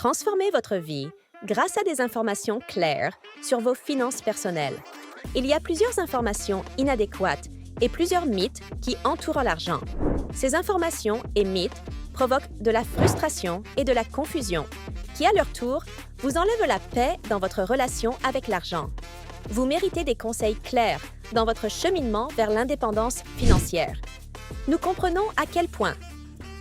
Transformez votre vie grâce à des informations claires sur vos finances personnelles. Il y a plusieurs informations inadéquates et plusieurs mythes qui entourent l'argent. Ces informations et mythes provoquent de la frustration et de la confusion, qui à leur tour vous enlèvent la paix dans votre relation avec l'argent. Vous méritez des conseils clairs dans votre cheminement vers l'indépendance financière. Nous comprenons à quel point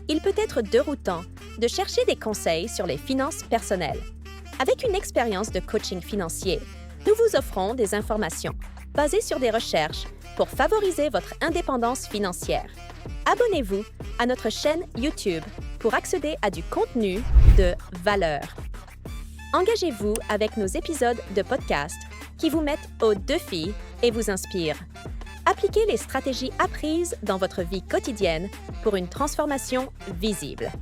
il peut être déroutant de chercher des conseils sur les finances personnelles. Avec une expérience de coaching financier, nous vous offrons des informations basées sur des recherches pour favoriser votre indépendance financière. Abonnez-vous à notre chaîne YouTube pour accéder à du contenu de valeur. Engagez-vous avec nos épisodes de podcast qui vous mettent au défi et vous inspirent. Appliquez les stratégies apprises dans votre vie quotidienne pour une transformation visible.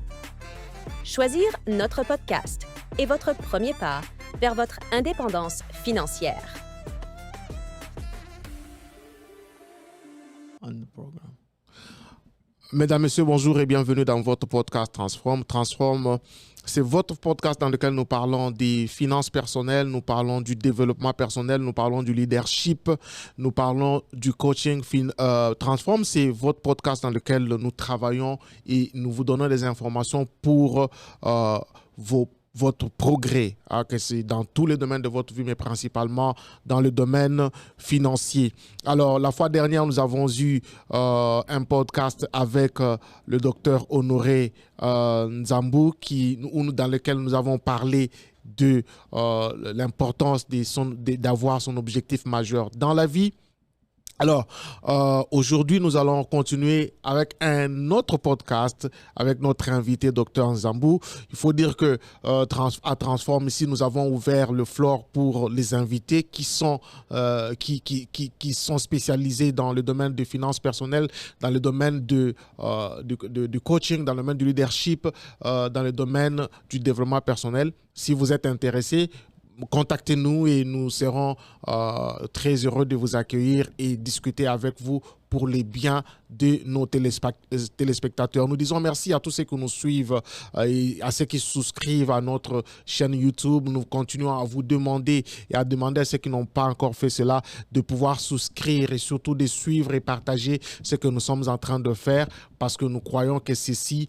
Choisir notre podcast est votre premier pas vers votre indépendance financière. Mesdames, Messieurs, bonjour et bienvenue dans votre podcast Transform. Transform, c'est votre podcast dans lequel nous parlons des finances personnelles, nous parlons du développement personnel, nous parlons du leadership, nous parlons du coaching. Transform, c'est votre podcast dans lequel nous travaillons et nous vous donnons des informations pour votre progrès, que c'est dans tous les domaines de votre vie, mais principalement dans le domaine financier. Alors, la fois dernière, nous avons eu un podcast avec le docteur Honoré Nzambou, dans lequel nous avons parlé de l'importance d'avoir son objectif majeur dans la vie. Alors, aujourd'hui, nous allons continuer avec un autre podcast avec notre invité, Dr Nzambou. Il faut dire que à Transform, ici, nous avons ouvert le floor pour les invités qui sont spécialisés dans le domaine des finances personnelles, dans le domaine du coaching, dans le domaine du leadership, dans le domaine du développement personnel. Si vous êtes intéressé, contactez-nous et nous serons très heureux de vous accueillir et discuter avec vous pour les biens de nos téléspectateurs. Nous disons merci à tous ceux qui nous suivent et à ceux qui souscrivent à notre chaîne YouTube. Nous continuons à vous demander et à demander à ceux qui n'ont pas encore fait cela de pouvoir souscrire et surtout de suivre et partager ce que nous sommes en train de faire parce que nous croyons que ceci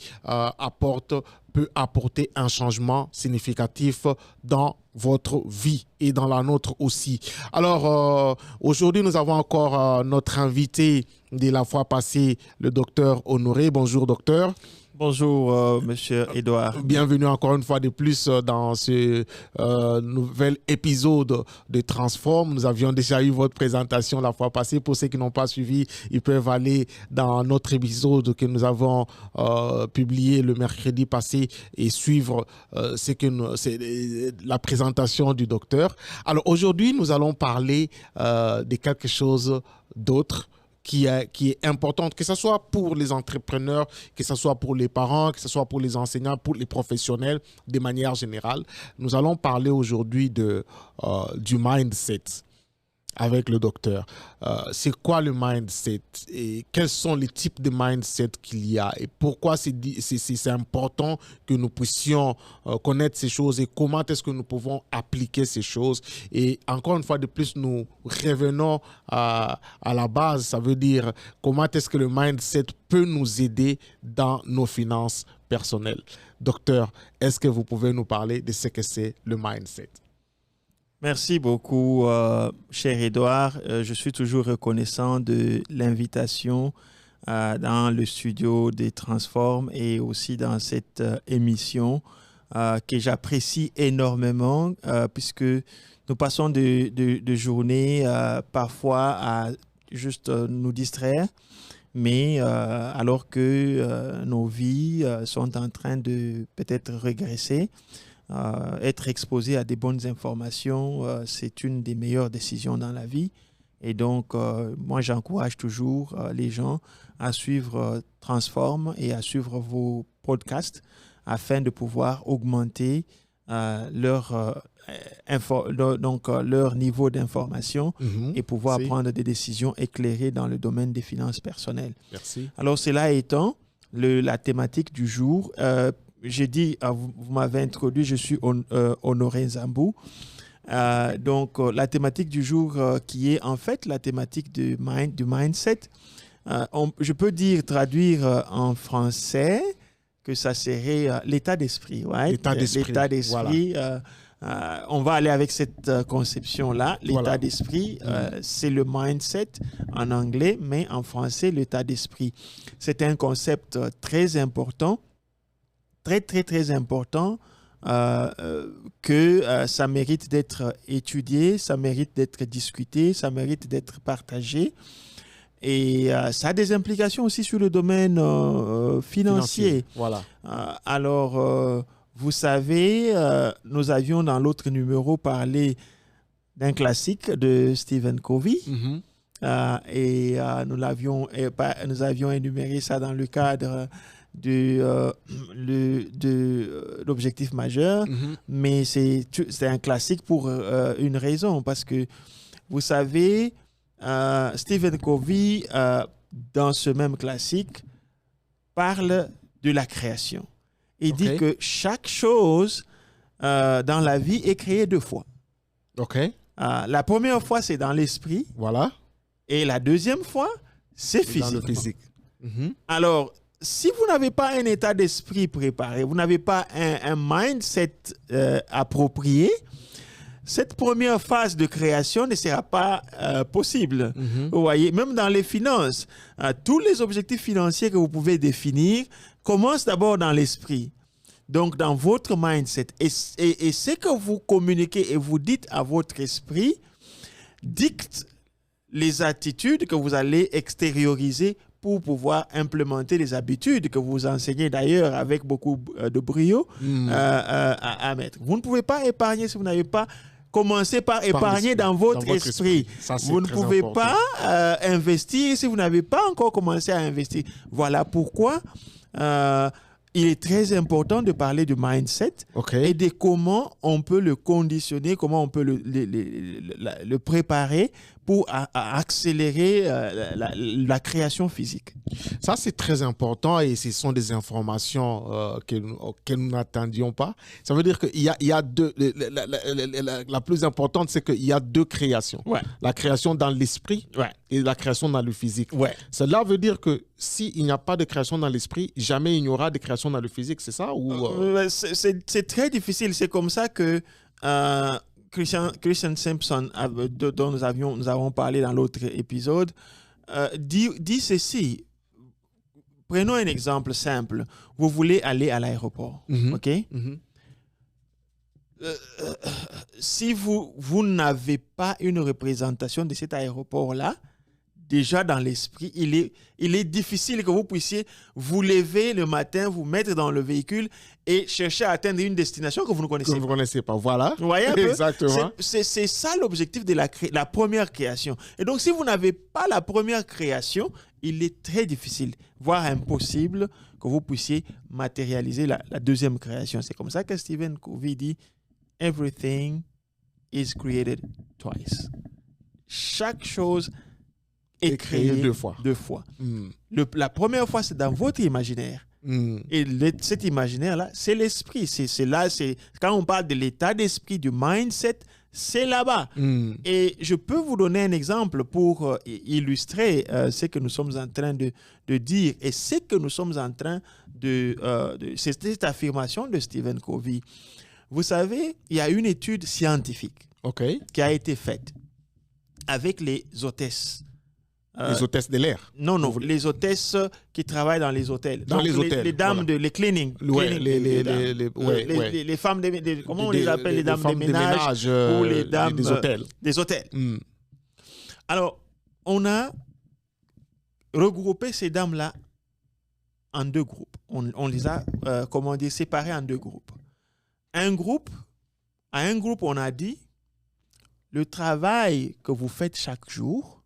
peut apporter un changement significatif dans votre vie et dans la nôtre aussi. Alors, aujourd'hui, nous avons encore notre invité de la fois passée, le docteur Honoré. Bonjour, docteur. Bonjour, monsieur Edouard. Bienvenue encore une fois de plus dans ce nouvel épisode de Transform. Nous avions déjà eu votre présentation la fois passée. Pour ceux qui n'ont pas suivi, ils peuvent aller dans notre épisode que nous avons publié le mercredi passé et suivre la présentation du docteur. Alors aujourd'hui, nous allons parler de quelque chose d'autre qui est importante, que ce soit pour les entrepreneurs, que ce soit pour les parents, que ce soit pour les enseignants, pour les professionnels, de manière générale. Nous allons parler aujourd'hui du mindset avec le docteur. C'est quoi le mindset et quels sont les types de mindset qu'il y a et pourquoi c'est important que nous puissions connaître ces choses et comment est-ce que nous pouvons appliquer ces choses. Et encore une fois de plus, nous revenons à la base, ça veut dire comment est-ce que le mindset peut nous aider dans nos finances personnelles. Docteur, est-ce que vous pouvez nous parler de ce que c'est le mindset? Merci beaucoup, cher Edouard. Je suis toujours reconnaissant de l'invitation dans le studio des Transform et aussi dans cette émission que j'apprécie énormément puisque nous passons de journées parfois à juste nous distraire, mais alors que nos vies sont en train de peut-être régresser, être exposé à des bonnes informations, c'est une des meilleures décisions dans la vie. Et donc, moi, j'encourage toujours les gens à suivre Transform et à suivre vos podcasts afin de pouvoir augmenter leur niveau d'information et pouvoir prendre des décisions éclairées dans le domaine des finances personnelles. Merci. Alors, cela étant, la thématique du jour, j'ai dit, vous m'avez introduit, je suis Honoré Nzambou. Donc, la thématique du jour qui est en fait la thématique du mindset, je peux traduire en français que ça serait l'état d'esprit. Right? L'état d'esprit. Voilà. On va aller avec cette conception-là. L'état d'esprit, c'est le mindset en anglais, mais en français, l'état d'esprit. C'est un concept très important, très, très, très important, que ça mérite d'être étudié, ça mérite d'être discuté, ça mérite d'être partagé. Et ça a des implications aussi sur le domaine financier. Voilà. Alors, vous savez, nous avions dans l'autre numéro parlé d'un classique de Stephen Covey. Et nous avions énuméré ça dans le cadre de l'objectif majeur. Mais c'est un classique pour une raison, parce que vous savez, Stephen Covey, dans ce même classique, parle de la création. Il dit que chaque chose dans la vie est créée 2 fois. La première fois, c'est dans l'esprit. Voilà. Et la deuxième fois, c'est physique. Dans le physique. Alors, si vous n'avez pas un état d'esprit préparé, vous n'avez pas un mindset approprié, cette première phase de création ne sera pas possible. Vous voyez, même dans les finances, tous les objectifs financiers que vous pouvez définir commencent d'abord dans l'esprit. Donc, dans votre mindset. Et ce que vous communiquez et vous dites à votre esprit dicte les attitudes que vous allez extérioriser pour pouvoir implémenter les habitudes que vous enseignez d'ailleurs avec beaucoup de brio à mettre. Vous ne pouvez pas épargner si vous n'avez pas commencé par épargner dans votre esprit. Ça, vous ne pouvez pas investir si vous n'avez pas encore commencé à investir. Voilà pourquoi il est très important de parler du mindset et de comment on peut le conditionner, comment on peut le préparer pour accélérer la création physique. Ça, c'est très important et ce sont des informations que nous n'attendions pas. Ça veut dire qu'il y a deux... La plus importante, c'est qu'il y a 2 créations. La création dans l'esprit et la création dans le physique. Cela veut dire que s'il n'y a pas de création dans l'esprit, jamais il n'y aura de création dans le physique, c'est ça C'est très difficile. C'est comme ça que Christian Simpson, dont nous avons parlé dans l'autre épisode, dit ceci. Prenons un exemple simple. Vous voulez aller à l'aéroport, si vous n'avez pas une représentation de cet aéroport-là, déjà dans l'esprit, il est difficile que vous puissiez vous lever le matin, vous mettre dans le véhicule et chercher à atteindre une destination que vous ne connaissez pas. Vous ne connaissez pas, voilà. Vous voyez un peu? Exactement. C'est ça l'objectif de la première création. Et donc, si vous n'avez pas la première création, il est très difficile, voire impossible, que vous puissiez matérialiser la deuxième création. C'est comme ça que Stephen Covey dit « Everything is created twice ». Chaque chose est créé 2 fois. 2 fois. La première fois, c'est dans votre imaginaire. Et cet imaginaire-là, c'est l'esprit. Quand on parle de l'état d'esprit, du mindset, c'est là-bas. Et je peux vous donner un exemple pour illustrer ce que nous sommes en train de dire et ce que nous sommes en train c'est cette affirmation de Stephen Covey. Vous savez, il y a une étude scientifique qui a été faite avec les hôtesses. Les hôtesses de l'air. Non, les hôtesses qui travaillent dans les hôtels. Dans les hôtels. Les dames les cleaning. Les femmes, comment on les appelle, les dames des ménages ou les dames des hôtels. Des hôtels. Alors, on a regroupé ces dames-là en 2 groupes. On les a, séparées en 2 groupes. À un groupe, on a dit, le travail que vous faites chaque jour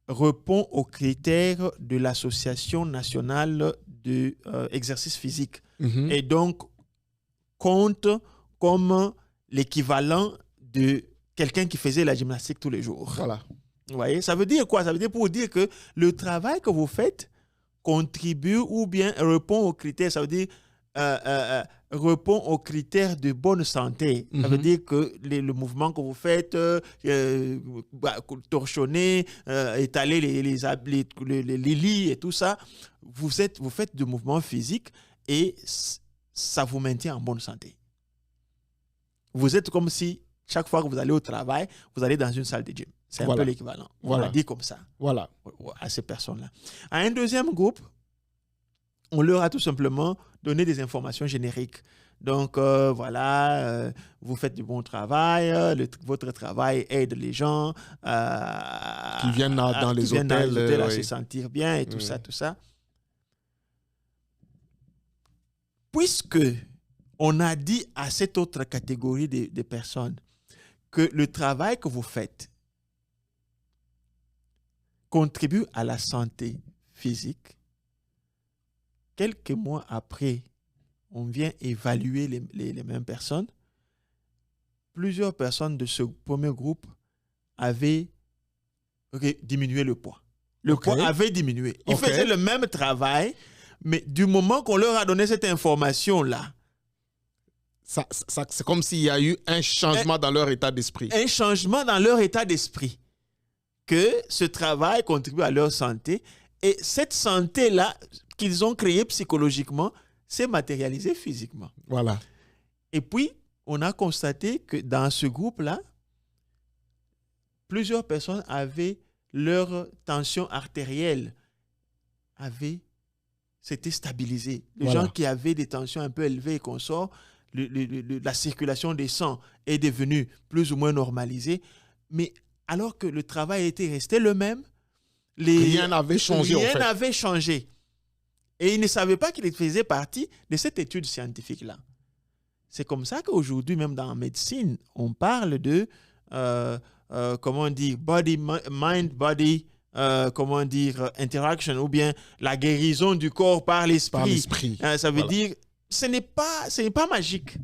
répond aux critères de l'Association nationale de exercice physique et donc compte comme l'équivalent de quelqu'un qui faisait la gymnastique tous les jours. Voilà. Vous voyez, ça veut dire quoi? Ça veut dire pour dire que le travail que vous faites contribue ou bien répond aux critères, ça veut dire répond aux critères de bonne santé. Ça veut dire que le mouvement que vous faites, torchonner, étaler les lits et tout ça, vous faites du mouvement physique et ça vous maintient en bonne santé. Vous êtes comme si chaque fois que vous allez au travail, vous allez dans une salle de gym. C'est un peu l'équivalent. On l'a dit comme ça à ces personnes-là. À un deuxième groupe, on leur a tout simplement donné des informations génériques. Donc, vous faites du bon travail, votre travail aide les gens qui viennent dans les hôtels à se sentir bien et tout ça. Puisque on a dit à cette autre catégorie de personnes que le travail que vous faites contribue à la santé physique, quelques mois après, on vient évaluer les mêmes personnes. Plusieurs personnes de ce premier groupe avaient diminué le poids. Le poids avait diminué. Ils faisaient le même travail, mais du moment qu'on leur a donné cette information-là, c'est comme s'il y a eu un changement dans leur état d'esprit. Un changement dans leur état d'esprit. Que ce travail contribue à leur santé. Et cette santé-là qu'ils ont créée psychologiquement s'est matérialisée physiquement. Voilà. Et puis, on a constaté que dans ce groupe-là, plusieurs personnes avaient leur tension artérielle s'était stabilisée. Les gens qui avaient des tensions un peu élevées et qu'on sort, la circulation des sangs est devenue plus ou moins normalisée. Mais alors que le travail était resté le même, rien n'avait changé. Rien n'avait changé. Et ils ne savaient pas qu'ils faisaient partie de cette étude scientifique-là. C'est comme ça qu'aujourd'hui, même dans la médecine, on parle de, mind-body, interaction, ou bien la guérison du corps par l'esprit. Ça veut dire, ce n'est pas magique.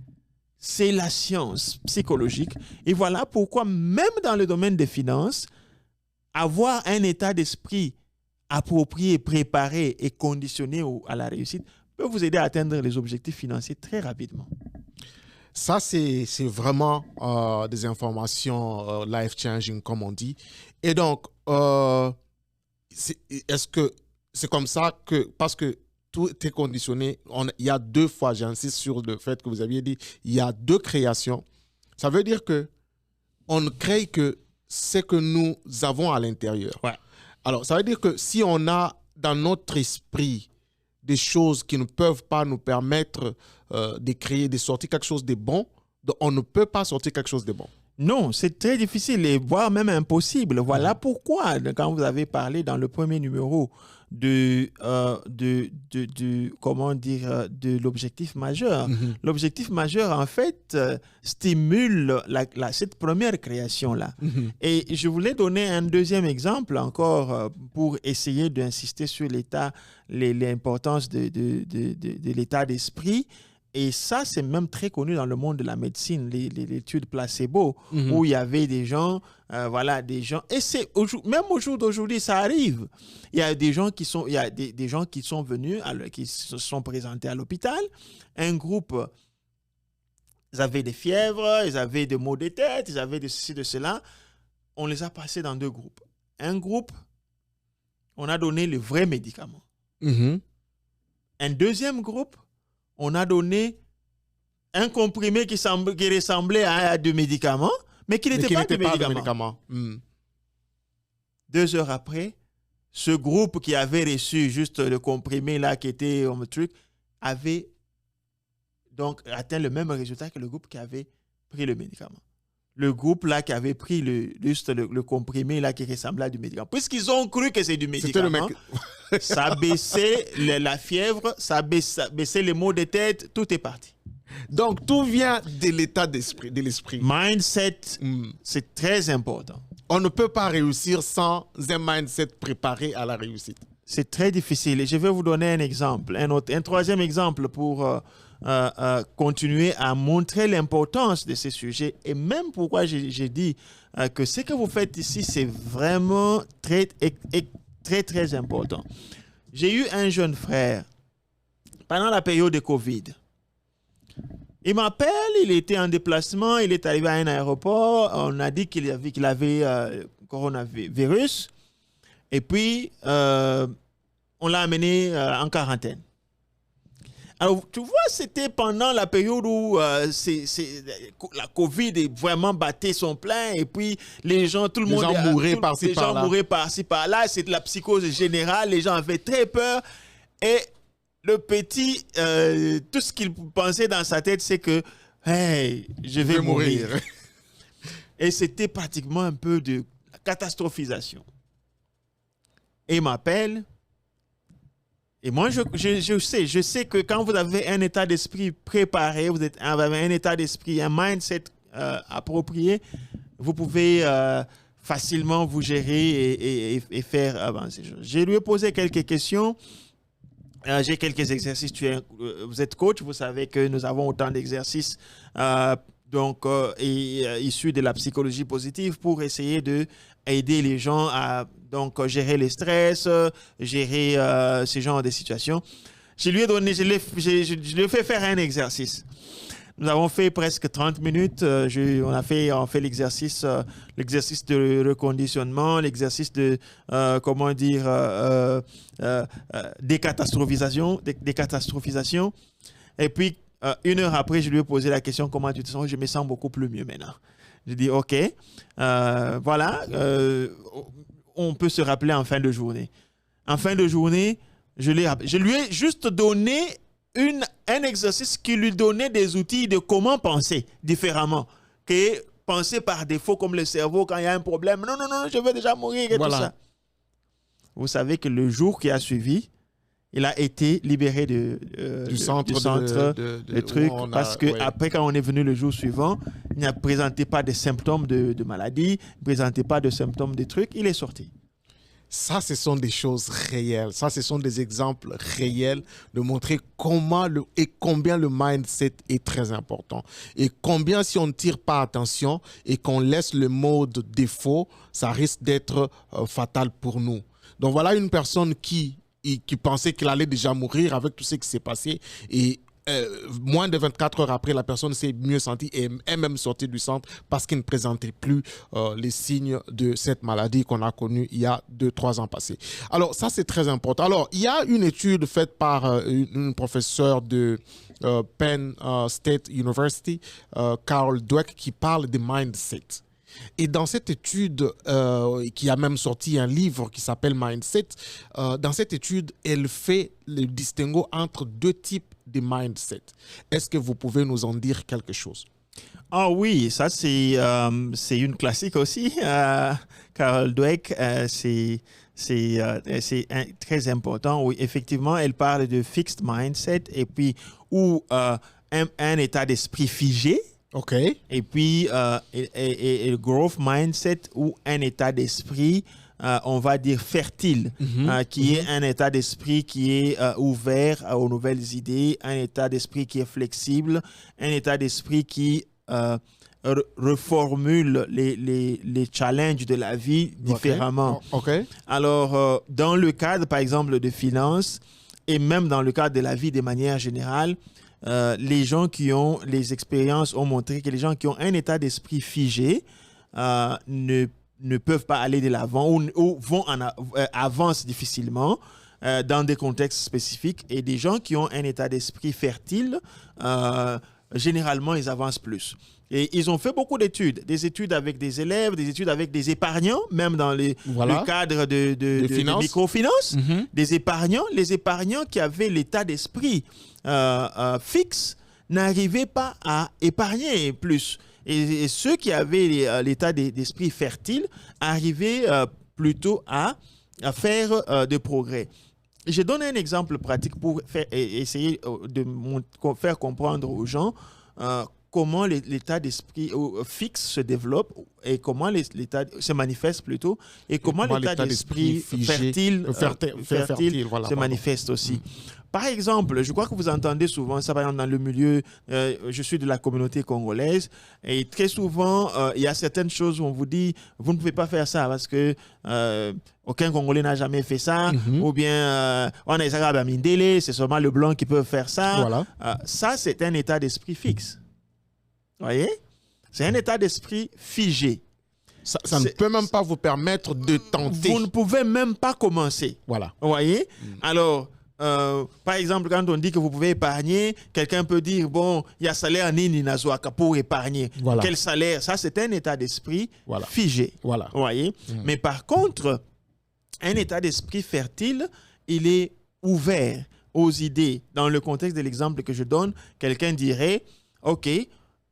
C'est la science psychologique. Et voilà pourquoi, même dans le domaine des finances, avoir un état d'esprit approprié, préparé et conditionné à la réussite peut vous aider à atteindre les objectifs financiers très rapidement. Ça, c'est vraiment des informations life-changing, comme on dit. Et donc, est-ce que c'est comme ça que, parce que tout est conditionné, il y a 2 fois, j'insiste sur le fait que vous aviez dit, il y a 2 créations. Ça veut dire qu'on ne crée que ce que nous avons à l'intérieur. Ouais. Alors, ça veut dire que si on a dans notre esprit des choses qui ne peuvent pas nous permettre de créer, de sortir quelque chose de bon, on ne peut pas sortir quelque chose de bon. Non, c'est très difficile et voire même impossible. Voilà pourquoi, quand vous avez parlé dans le premier numéro de l'objectif majeur, l'objectif majeur, en fait, stimule cette première création-là. Et je voulais donner un deuxième exemple encore pour essayer d'insister sur l'importance de l'état d'esprit. Et ça, c'est même très connu dans le monde de la médecine, l'étude placebo, où il y avait des gens, et c'est même au jour d'aujourd'hui, ça arrive. Il y a des gens qui sont venus, qui se sont présentés à l'hôpital. Un groupe, ils avaient des fièvres, ils avaient des maux de tête, ils avaient de ceci, de cela. On les a passés dans 2 groupes. Un groupe, on a donné le vrai médicament. Un deuxième groupe, on a donné un comprimé qui ressemblait à des médicaments, mais qui n'était pas des médicaments. 2 heures après, ce groupe qui avait reçu juste le comprimé là, qui était un truc, avait donc atteint le même résultat que le groupe qui avait pris le médicament. Le groupe là qui avait pris le comprimé là qui ressemblait à du médicament. Puisqu'ils ont cru que c'est du médicament, ça baissait la fièvre, ça baissait les maux de tête, tout est parti. Donc tout vient de l'état d'esprit, de l'esprit. Mindset, c'est très important. On ne peut pas réussir sans un mindset préparé à la réussite. C'est très difficile. Et je vais vous donner un exemple, un troisième exemple pour continuer à montrer l'importance de ces sujets et même pourquoi j'ai dit que ce que vous faites ici, c'est vraiment très, très, très important. j'ai eu un jeune frère pendant la période de Covid. Il m'appelle, il était en déplacement, il est arrivé à un aéroport, on a dit qu'il avait coronavirus, et puis on l'a amené en quarantaine. Alors, tu vois, c'était pendant la période où la COVID vraiment battait son plein, et puis les gens, tout le monde... Les gens mouraient par-ci, par-là. Les gens mouraient par-ci, par-là, c'était la psychose générale, les gens avaient très peur, et le petit, tout ce qu'il pensait dans sa tête, c'est que, hey, je vais mourir. Et c'était pratiquement un peu de catastrophisation. Et il m'appelle. Et moi, je sais que quand vous avez un état d'esprit préparé, vous avez un état d'esprit, un mindset approprié, vous pouvez facilement vous gérer et faire avancer. Je lui ai posé quelques questions. J'ai quelques exercices. Vous êtes coach, vous savez que nous avons autant d'exercices issus de la psychologie positive pour essayer d'aider les gens à gérer les stress, gérer ce genre de situations. Je lui ai fait faire un exercice. Nous avons fait presque 30 minutes. On a fait l'exercice de reconditionnement, l'exercice de, décatastrophisation. Et puis, 1 heure après, je lui ai posé la question, comment tu te sens? Je me sens beaucoup plus mieux maintenant. Je dis, OK, voilà, on peut se rappeler en fin de journée. En fin de journée, je lui ai juste donné un exercice qui lui donnait des outils de comment penser différemment que penser par défaut comme le cerveau quand il y a un problème. Non, je veux déjà mourir et tout ça. Vous savez que le jour qui a suivi, il a été libéré du centre de trucs parce que après, quand on est venu le jour suivant, il ne présentait pas de symptômes de maladie, il ne présentait pas de symptômes de trucs, il est sorti. Ça, ce sont des choses réelles. Ça, ce sont des exemples réels de montrer combien le mindset est très important. Et combien, si on ne tire pas attention et qu'on laisse le mode défaut, ça risque d'être fatal pour nous. Donc, voilà une personne qui pensait qu'il allait déjà mourir avec tout ce qui s'est passé. Et moins de 24 heures après, la personne s'est mieux sentie et est même sortie du centre parce qu'il ne présentait plus les signes de cette maladie qu'on a connue il y a 2-3 ans passés. Alors, ça, c'est très important. Alors, il y a une étude faite par une professeure de Penn State University, Carol Dweck, qui parle de mindset. Et dans cette étude, qui a même sorti un livre qui s'appelle Mindset, dans cette étude, elle fait le distinguo entre 2 types de mindset. Est-ce que vous pouvez nous en dire quelque chose? Ah oui, ça c'est une classique aussi. Carol Dweck, c'est très important. Oui, effectivement, elle parle de fixed mindset et puis ou un état d'esprit figé. OK. Et puis, et le growth mindset ou un état d'esprit, on va dire fertile, qui est un état d'esprit qui est ouvert aux nouvelles idées, un état d'esprit qui est flexible, un état d'esprit qui reformule les challenges de la vie différemment. Okay. Alors, dans le cadre, par exemple, de finances, et même dans le cadre de la vie de manière générale, les gens qui ont les expériences ont montré que les gens qui ont un état d'esprit figé ne peuvent pas aller de l'avant ou avancent difficilement dans des contextes spécifiques. Et des gens qui ont un état d'esprit fertile, généralement, ils avancent plus. Et ils ont fait beaucoup d'études, des études avec des élèves, des études avec des épargnants, même dans le cadre de microfinance, des épargnants. Les épargnants qui avaient l'état d'esprit fixe n'arrivaient pas à épargner plus. Et ceux qui avaient l'état d'esprit fertile arrivaient plutôt à faire de progrès. Je donne un exemple pratique pour essayer de faire comprendre aux gens comment l'état d'esprit fixe se développe et comment l'état se manifeste plutôt, et comment l'état d'esprit fertile se manifeste aussi. Par exemple, je crois que vous entendez souvent ça, par exemple, dans le milieu, je suis de la communauté congolaise, et très souvent, il y a certaines choses où on vous dit, vous ne pouvez pas faire ça parce que aucun Congolais n'a jamais fait ça, ou bien on est arabe à Mindele, c'est seulement le blanc qui peut faire ça. Voilà. Ça, c'est un état d'esprit fixe. Vous voyez? C'est un état d'esprit figé. Ça ne peut même pas vous permettre de tenter. Vous ne pouvez même pas commencer. Voilà. Vous voyez? Alors, par exemple, quand on dit que vous pouvez épargner, quelqu'un peut dire, bon, il y a salaire nini nazoaka pour épargner. Voilà. Quel salaire? Ça, c'est un état d'esprit figé. Voilà. Vous voyez? Mais par contre, un état d'esprit fertile, il est ouvert aux idées. Dans le contexte de l'exemple que je donne, quelqu'un dirait, OK,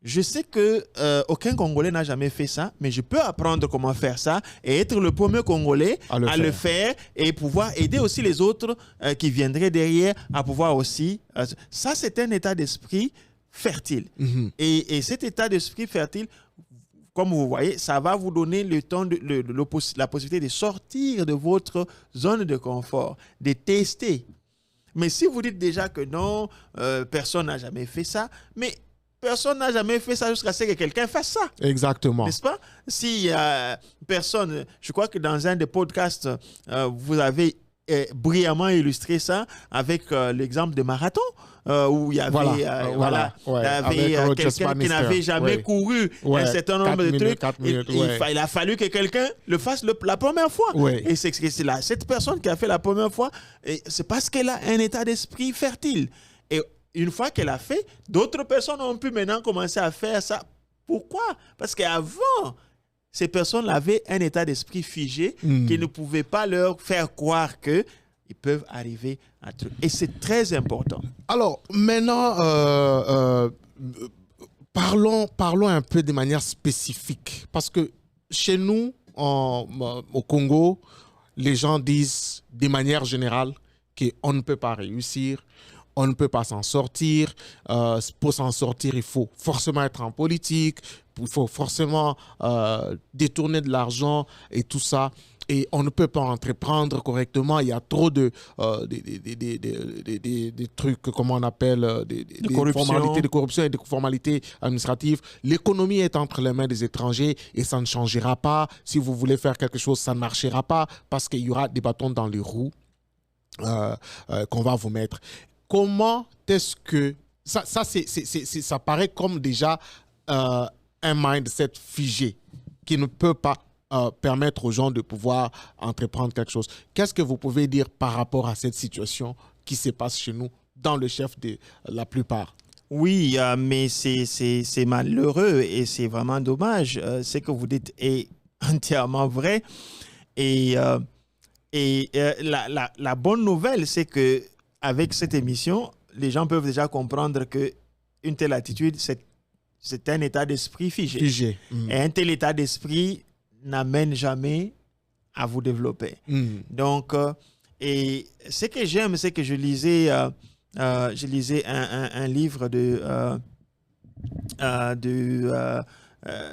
je sais que aucun Congolais n'a jamais fait ça, mais je peux apprendre comment faire ça et être le premier Congolais à le faire et pouvoir aider aussi les autres qui viendraient derrière à pouvoir aussi... ça, c'est un état d'esprit fertile. Et cet état d'esprit fertile, comme vous voyez, ça va vous donner le temps la possibilité de sortir de votre zone de confort, de tester. Mais si vous dites déjà que non, personne n'a jamais fait ça, mais... Personne n'a jamais fait ça jusqu'à ce que quelqu'un fasse ça. Exactement. N'est-ce pas? Si personne, je crois que dans un des podcasts, vous avez brillamment illustré ça avec l'exemple de marathon, où il y avait quelqu'un qui n'avait jamais couru un certain nombre de trucs. Il a fallu que quelqu'un le fasse la première fois. Et c'est cette personne qui a fait la première fois, c'est parce qu'elle a un état d'esprit fertile. Et une fois qu'elle a fait, d'autres personnes ont pu maintenant commencer à faire ça. Pourquoi? Parce qu'avant, ces personnes avaient un état d'esprit figé qui ne pouvait pas leur faire croire qu'ils peuvent arriver à tout. Et c'est très important. Alors, maintenant, parlons un peu de manière spécifique. Parce que chez nous, au Congo, les gens disent de manière générale qu'on ne peut pas réussir. On ne peut pas s'en sortir. Pour s'en sortir, il faut forcément être en politique. Il faut forcément détourner de l'argent et tout ça. Et on ne peut pas entreprendre correctement. Il y a trop de trucs, comment on appelle, des formalités de corruption et des formalités administratives. L'économie est entre les mains des étrangers et ça ne changera pas. Si vous voulez faire quelque chose, ça ne marchera pas parce qu'il y aura des bâtons dans les roues qu'on va vous mettre. Comment est-ce que... Ça paraît comme déjà un mindset figé qui ne peut pas permettre aux gens de pouvoir entreprendre quelque chose. Qu'est-ce que vous pouvez dire par rapport à cette situation qui se passe chez nous, dans le chef de la plupart? Oui, mais c'est malheureux et c'est vraiment dommage. Ce que vous dites est entièrement vrai. Et la bonne nouvelle, c'est que avec cette émission, les gens peuvent déjà comprendre qu'une telle attitude, c'est un état d'esprit figé. Et un tel état d'esprit n'amène jamais à vous développer. Donc, et ce que j'aime, c'est que je lisais un livre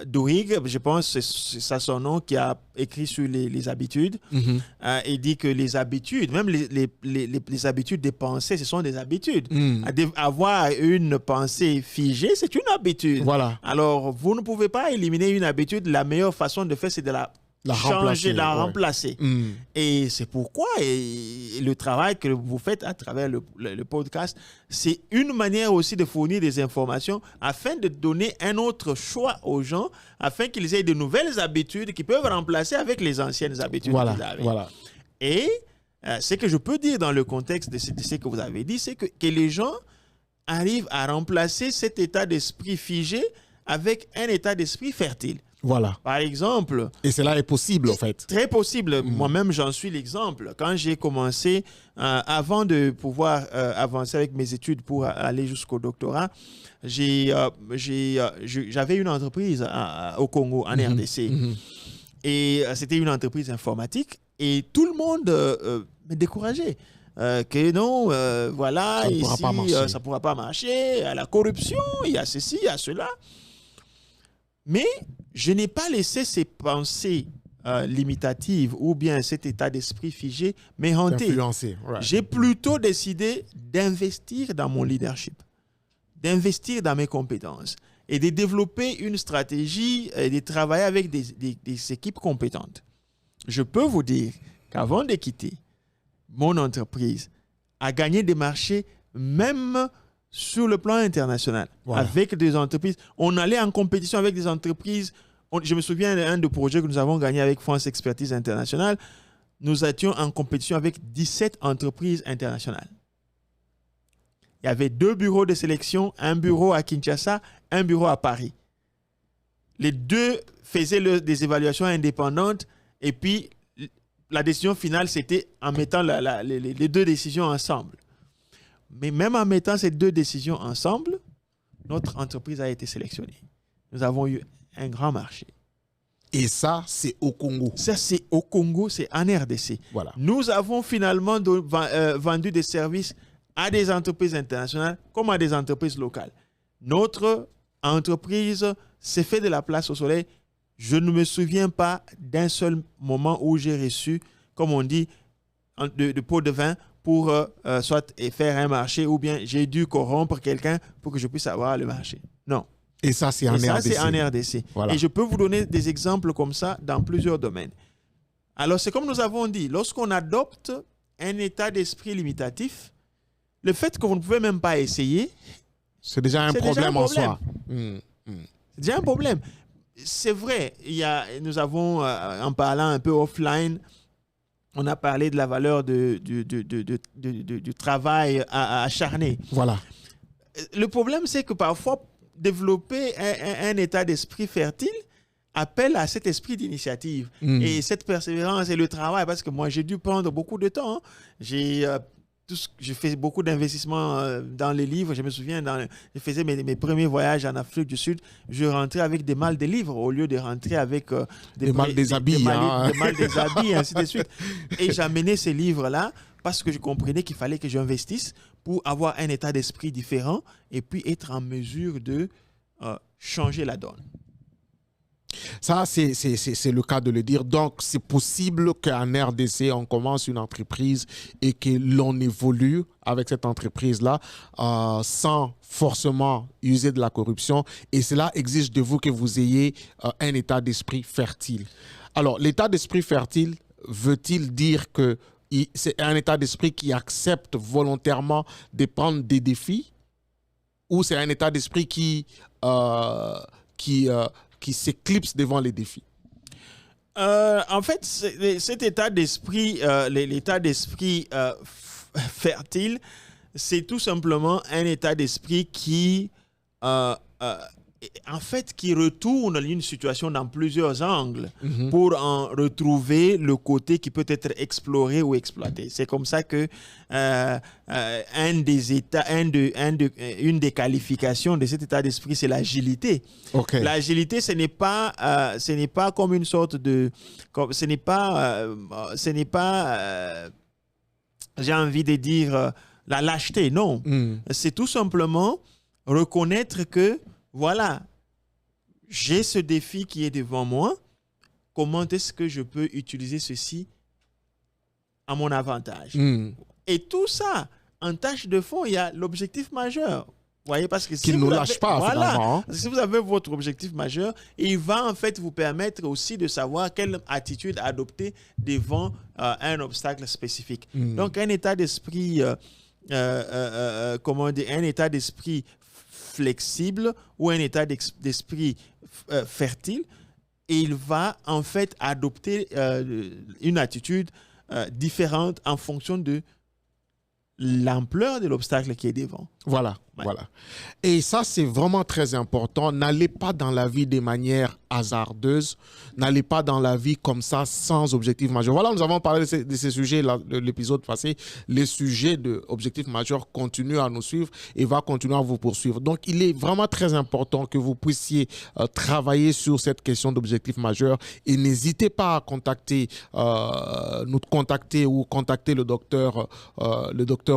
Duhigg, je pense que c'est ça son nom, qui a écrit sur les habitudes. Il dit que les habitudes, même les habitudes des pensées, ce sont des habitudes. Avoir une pensée figée, c'est une habitude. Voilà. Alors, vous ne pouvez pas éliminer une habitude. La meilleure façon de faire, c'est de la remplacer. Et c'est pourquoi le travail que vous faites à travers le podcast, c'est une manière aussi de fournir des informations afin de donner un autre choix aux gens, afin qu'ils aient de nouvelles habitudes qui peuvent remplacer avec les anciennes habitudes qu'ils avaient. Et ce que je peux dire dans le contexte de ce que vous avez dit, c'est que les gens arrivent à remplacer cet état d'esprit figé avec un état d'esprit fertile. Voilà. Par exemple... Et cela est possible, en fait. Très possible. Moi-même, j'en suis l'exemple. Quand j'ai commencé, avant de pouvoir avancer avec mes études pour aller jusqu'au doctorat, j'avais une entreprise au Congo, en RDC. Et c'était une entreprise informatique. Et tout le monde me décourageait. que non, voilà, ça ici, ça ne ne pourra pas marcher, il y a la corruption, il y a ceci, il y a cela. Mais je n'ai pas laissé ces pensées limitatives ou bien cet état d'esprit figé me hanter. Ouais. J'ai plutôt décidé d'investir dans mon leadership, d'investir dans mes compétences et de développer une stratégie et de travailler avec des équipes compétentes. Je peux vous dire qu'avant de quitter, mon entreprise a gagné des marchés même sur le plan international, voilà. Avec des entreprises. On allait en compétition avec des entreprises. Je me souviens d'un des projets que nous avons gagné avec France Expertise Internationale. Nous étions en compétition avec 17 entreprises internationales. Il y avait 2 bureaux de sélection, un bureau à Kinshasa, un bureau à Paris. Les 2 faisaient des évaluations indépendantes et puis la décision finale, c'était en mettant les 2 décisions ensemble. Mais même en mettant ces 2 décisions ensemble, notre entreprise a été sélectionnée. Nous avons eu un grand marché. Et ça, c'est au Congo. Ça, c'est au Congo, c'est en RDC. Voilà. Nous avons finalement vendu des services à des entreprises internationales comme à des entreprises locales. Notre entreprise s'est fait de la place au soleil. Je ne me souviens pas d'un seul moment où j'ai reçu, comme on dit, de pots de vin pour soit faire un marché ou bien j'ai dû corrompre quelqu'un pour que je puisse avoir le marché. Non. Et ça, c'est en RDC. Ça, c'est en RDC. Voilà. Et je peux vous donner des exemples comme ça dans plusieurs domaines. Alors, c'est comme nous avons dit, lorsqu'on adopte un état d'esprit limitatif, le fait que vous ne pouvez même pas essayer, c'est déjà un problème en soi. C'est déjà un problème. C'est vrai, nous avons, en parlant un peu offline, on a parlé de la valeur du travail acharné. Voilà. Le problème, c'est que parfois, développer un état d'esprit fertile appelle à cet esprit d'initiative et cette persévérance et le travail, parce que moi, j'ai dû prendre beaucoup de temps. Hein. J'ai fait beaucoup d'investissements dans les livres. Je me souviens, je faisais mes premiers voyages en Afrique du Sud. Je rentrais avec des malles de livres au lieu de rentrer avec des malles des habits. Des malles des habits, et ainsi de suite. Et j'amenais ces livres-là parce que je comprenais qu'il fallait que j'investisse pour avoir un état d'esprit différent et puis être en mesure de changer la donne. Ça, c'est le cas de le dire. Donc, c'est possible qu'en RDC, on commence une entreprise et que l'on évolue avec cette entreprise-là sans forcément user de la corruption. Et cela exige de vous que vous ayez un état d'esprit fertile. Alors, l'état d'esprit fertile veut-il dire que c'est un état d'esprit qui accepte volontairement de prendre des défis, ou c'est un état d'esprit qui s'éclipse devant les défis? En fait, cet état d'esprit, l'état d'esprit fertile, c'est tout simplement un état d'esprit qui retourne une situation dans plusieurs angles pour en retrouver le côté qui peut être exploré ou exploité. C'est comme ça que une des qualifications de cet état d'esprit, c'est l'agilité. Okay. L'agilité, ce n'est pas comme une sorte de... Ce n'est pas j'ai envie de dire, la lâcheté, non. C'est tout simplement reconnaître que voilà, j'ai ce défi qui est devant moi. Comment est-ce que je peux utiliser ceci à mon avantage? Et tout ça, en tâche de fond, il y a l'objectif majeur. Vous voyez, parce que si vous ne lâche pas, voilà, si vous avez votre objectif majeur, il va en fait vous permettre aussi de savoir quelle attitude adopter devant un obstacle spécifique. Donc, un état d'esprit, un état d'esprit flexible ou un état d'esprit fertile, et il va en fait adopter une attitude différente en fonction de l'ampleur de l'obstacle qui est devant. Voilà, Ouais. voilà. Et ça, c'est vraiment très important. N'allez pas dans la vie de manière hasardeuse. N'allez pas dans la vie comme ça, sans objectif majeur. Voilà, nous avons parlé de ces sujets de l'épisode passé. Les sujets d'objectifs majeurs continuent à nous suivre et va continuer à vous poursuivre. Donc, il est vraiment très important que vous puissiez travailler sur cette question d'objectifs majeurs et n'hésitez pas à nous contacter ou contacter le docteur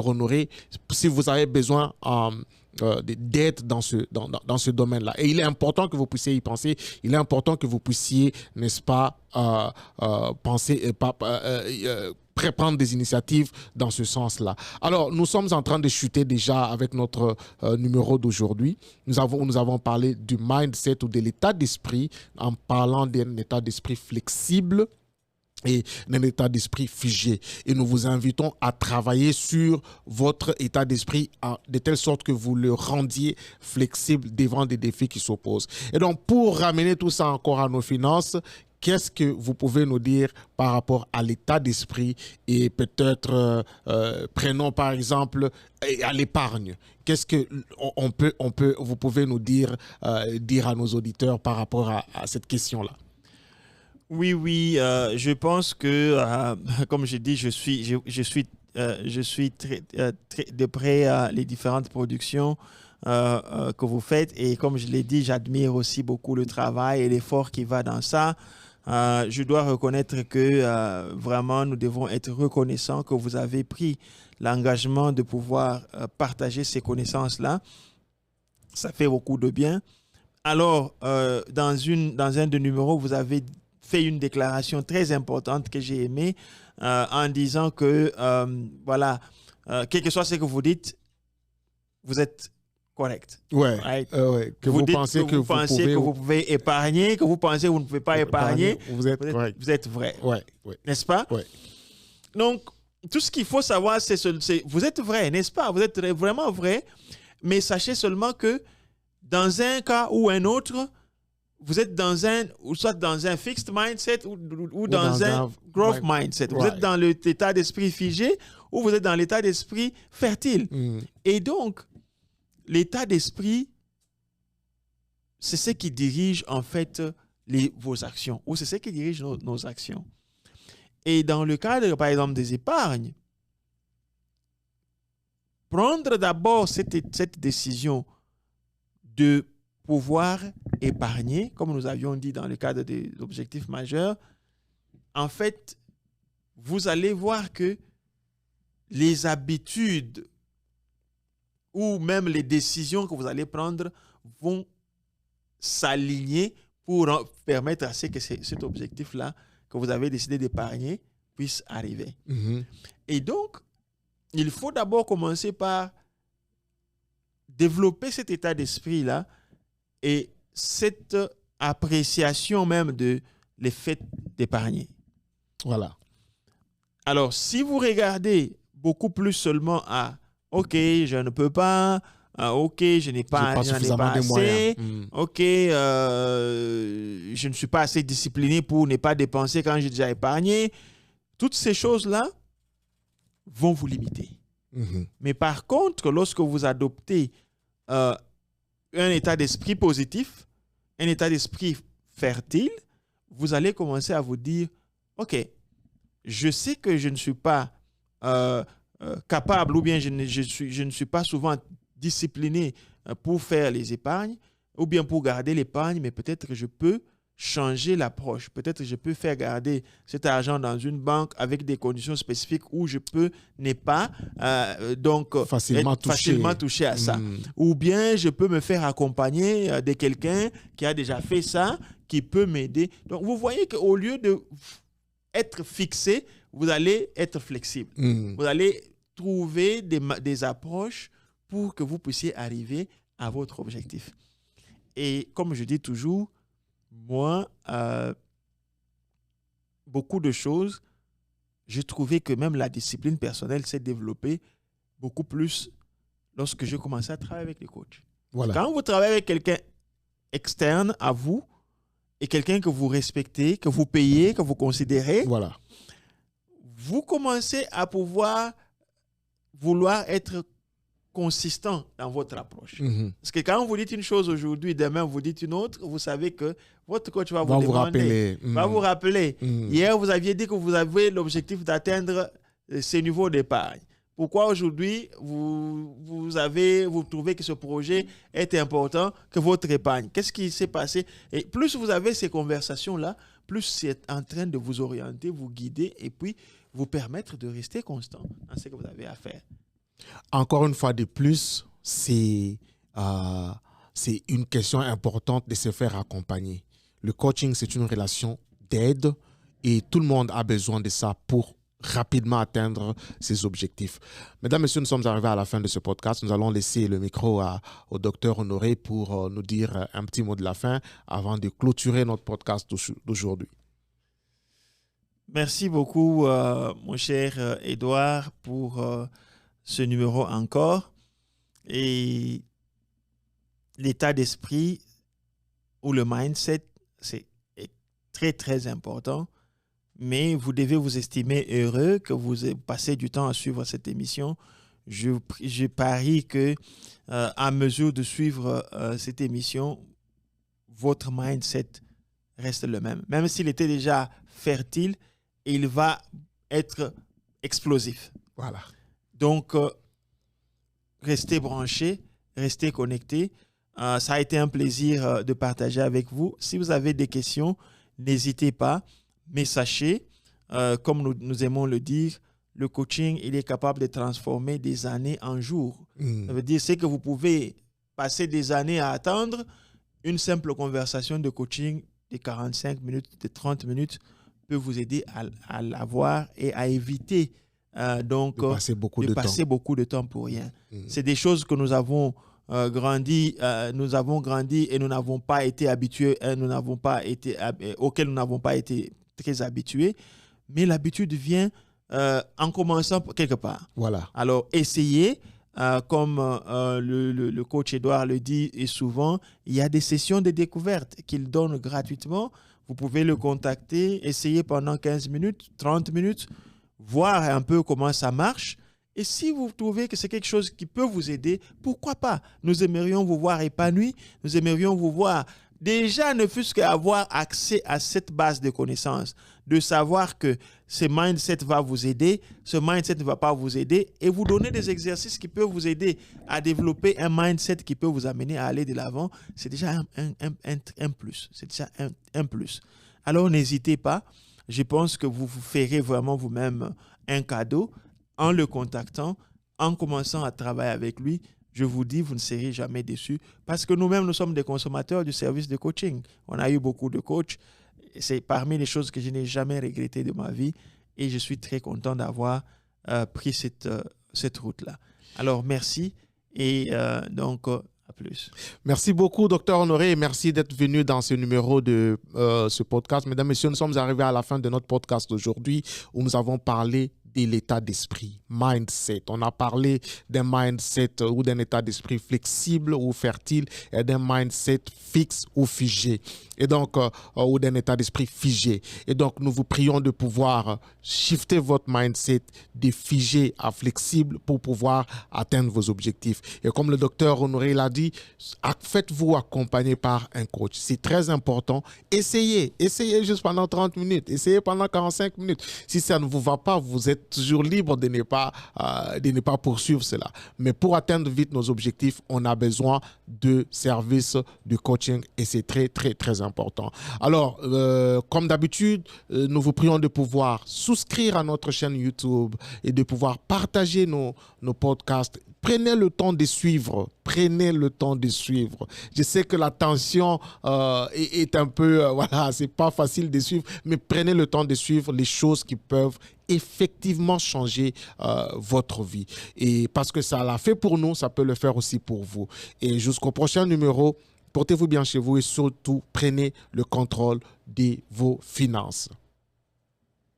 Honoré si vous avez besoin d'aide dans ce domaine-là. Et il est important que vous puissiez y penser. Il est important que vous puissiez, n'est-ce pas, prendre des initiatives dans ce sens-là. Alors, nous sommes en train de chuter déjà avec notre numéro d'aujourd'hui. Nous avons parlé du mindset ou de l'état d'esprit en parlant d'un état d'esprit flexible et d'un état d'esprit figé. Et nous vous invitons à travailler sur votre état d'esprit de telle sorte que vous le rendiez flexible devant des défis qui s'opposent. Et donc, pour ramener tout ça encore à nos finances, qu'est-ce que vous pouvez nous dire par rapport à l'état d'esprit et peut-être, prenons par exemple, à l'épargne. Qu'est-ce que vous pouvez nous dire à nos auditeurs par rapport à cette question-là? Oui, je pense que, comme je dis, je suis très de près les différentes productions que vous faites. Et comme je l'ai dit, j'admire aussi beaucoup le travail et l'effort qui va dans ça. Je dois reconnaître que vraiment, nous devons être reconnaissants que vous avez pris l'engagement de pouvoir partager ces connaissances-là. Ça fait beaucoup de bien. Alors, dans un des numéros, vous avez fait une déclaration très importante que j'ai aimée en disant que, voilà, quel que soit ce que vous dites, vous êtes correct. Ouais, right? Que vous pensez que vous pouvez épargner, que vous pensez que vous ne pouvez pas épargner, vous êtes correct. Vous êtes vrai. Ouais. N'est-ce pas? Ouais. Donc, tout ce qu'il faut savoir, c'est vous êtes vrai, n'est-ce pas? Vous êtes vraiment vrai, mais sachez seulement que dans un cas ou un autre, vous êtes soit dans un fixed mindset ou dans un growth mindset. Vous êtes dans l'état d'esprit figé ou vous êtes dans l'état d'esprit fertile. Et donc, l'état d'esprit, c'est ce qui dirige en fait vos actions ou c'est ce qui dirige nos actions. Et dans le cadre, par exemple, des épargnes, prendre d'abord cette décision de pouvoir épargner, comme nous avions dit dans le cadre des objectifs majeurs, en fait, vous allez voir que les habitudes ou même les décisions que vous allez prendre vont s'aligner pour permettre à ce que cet objectif-là que vous avez décidé d'épargner puisse arriver. Et donc, il faut d'abord commencer par développer cet état d'esprit-là et cette appréciation même de l'effet d'épargner. Voilà. Alors, si vous regardez beaucoup plus seulement à « OK, je ne peux pas »,« OK, je n'ai pas suffisamment de assez moyens. »,« OK, je ne suis pas assez discipliné pour ne pas dépenser quand j'ai déjà épargné », toutes ces choses-là vont vous limiter. Mais par contre, lorsque vous adoptez un état d'esprit positif, un état d'esprit fertile, vous allez commencer à vous dire, OK, je sais que je ne suis pas capable ou bien je ne suis pas souvent discipliné pour faire les épargnes ou bien pour garder l'épargne, mais peut-être que je peux changer l'approche. Peut-être que je peux faire garder cet argent dans une banque avec des conditions spécifiques où je peux ne pas facilement toucher à ça. Ou bien je peux me faire accompagner de quelqu'un qui a déjà fait ça, qui peut m'aider. Donc vous voyez qu'au lieu d'être fixé, vous allez être flexible. Vous allez trouver des approches pour que vous puissiez arriver à votre objectif. Et comme je dis toujours, moi, beaucoup de choses, j'ai trouvé que même la discipline personnelle s'est développée beaucoup plus lorsque j'ai commencé à travailler avec les coachs. Voilà. Quand vous travaillez avec quelqu'un externe à vous et quelqu'un que vous respectez, que vous payez, que vous considérez, voilà, vous commencez à pouvoir vouloir être consistant dans votre approche. Parce que quand vous dites une chose aujourd'hui, demain vous dites une autre, vous savez que votre coach va vous demander, va vous rappeler. Hier, vous aviez dit que vous avez l'objectif d'atteindre ces niveaux d'épargne. Pourquoi aujourd'hui, vous trouvez que ce projet est important que votre épargne? Qu'est-ce qui s'est passé? Et plus vous avez ces conversations-là, plus c'est en train de vous orienter, vous guider et puis vous permettre de rester constant dans ce que vous avez à faire. Encore une fois de plus, c'est une question importante de se faire accompagner. Le coaching, c'est une relation d'aide et tout le monde a besoin de ça pour rapidement atteindre ses objectifs. Mesdames, Messieurs, nous sommes arrivés à la fin de ce podcast. Nous allons laisser le micro au docteur Honoré pour nous dire un petit mot de la fin avant de clôturer notre podcast d'aujourd'hui. Merci beaucoup, mon cher Édouard, pour ce numéro encore. Et l'état d'esprit ou le mindset, c'est très, très important. Mais vous devez vous estimer heureux que vous passez du temps à suivre cette émission. Je parie que à mesure de suivre cette émission, votre mindset reste le même. Même s'il était déjà fertile, il va être explosif. Voilà. Donc, restez branchés, restez connectés. Ça a été un plaisir de partager avec vous. Si vous avez des questions, n'hésitez pas. Mais sachez, comme nous aimons le dire, le coaching, il est capable de transformer des années en jours. Ça veut dire que vous pouvez passer des années à attendre. Une simple conversation de coaching de 45 minutes, de 30 minutes peut vous aider à l'avoir et à éviter de passer beaucoup de temps pour rien. C'est des choses que nous avons grandi et nous n'avons pas été habitués, auxquelles nous n'avons pas été très habitués, mais l'habitude vient en commençant quelque part. Voilà. Alors, essayez, comme le coach Édouard le dit et souvent, il y a des sessions de découverte qu'il donne gratuitement. Vous pouvez le contacter, essayer pendant 15 minutes, 30 minutes, voir un peu comment ça marche. Et si vous trouvez que c'est quelque chose qui peut vous aider, pourquoi pas? Nous aimerions vous voir épanoui, nous aimerions vous voir déjà ne fût-ce qu'avoir accès à cette base de connaissances, de savoir que ce mindset va vous aider, ce mindset ne va pas vous aider et vous donner des exercices qui peuvent vous aider à développer un mindset qui peut vous amener à aller de l'avant, c'est déjà un plus. C'est déjà un plus. Alors n'hésitez pas, je pense que vous vous ferez vraiment vous-même un cadeau en le contactant, en commençant à travailler avec lui. Je vous dis, vous ne serez jamais déçus parce que nous-mêmes, nous sommes des consommateurs du service de coaching. On a eu beaucoup de coachs. C'est parmi les choses que je n'ai jamais regrettées de ma vie et je suis très content d'avoir pris cette route-là. Alors, merci et donc, à plus. Merci beaucoup, Dr Honoré, et merci d'être venu dans ce numéro de ce podcast. Mesdames, Messieurs, nous sommes arrivés à la fin de notre podcast aujourd'hui où nous avons parlé de l'état d'esprit, mindset. On a parlé d'un mindset ou d'un état d'esprit flexible ou fertile et d'un mindset fixe ou figé. Et donc, ou d'un état d'esprit figé. Et donc, nous vous prions de pouvoir shifter votre mindset de figé à flexible pour pouvoir atteindre vos objectifs. Et comme le docteur Honoré l'a dit, faites-vous accompagner par un coach. C'est très important. Essayez juste pendant 30 minutes. Essayez pendant 45 minutes. Si ça ne vous va pas, vous êtes toujours libre de ne pas poursuivre cela. Mais pour atteindre vite nos objectifs, on a besoin de services de coaching et c'est très, très, très important. Alors, comme d'habitude, nous vous prions de pouvoir souscrire à notre chaîne YouTube et de pouvoir partager nos podcasts. Prenez le temps de suivre. Prenez le temps de suivre. Je sais que la tension est un peu, c'est pas facile de suivre, mais prenez le temps de suivre les choses qui peuvent effectivement changer votre vie. Et parce que ça l'a fait pour nous, ça peut le faire aussi pour vous. Et jusqu'au prochain numéro, portez-vous bien chez vous et surtout, prenez le contrôle de vos finances.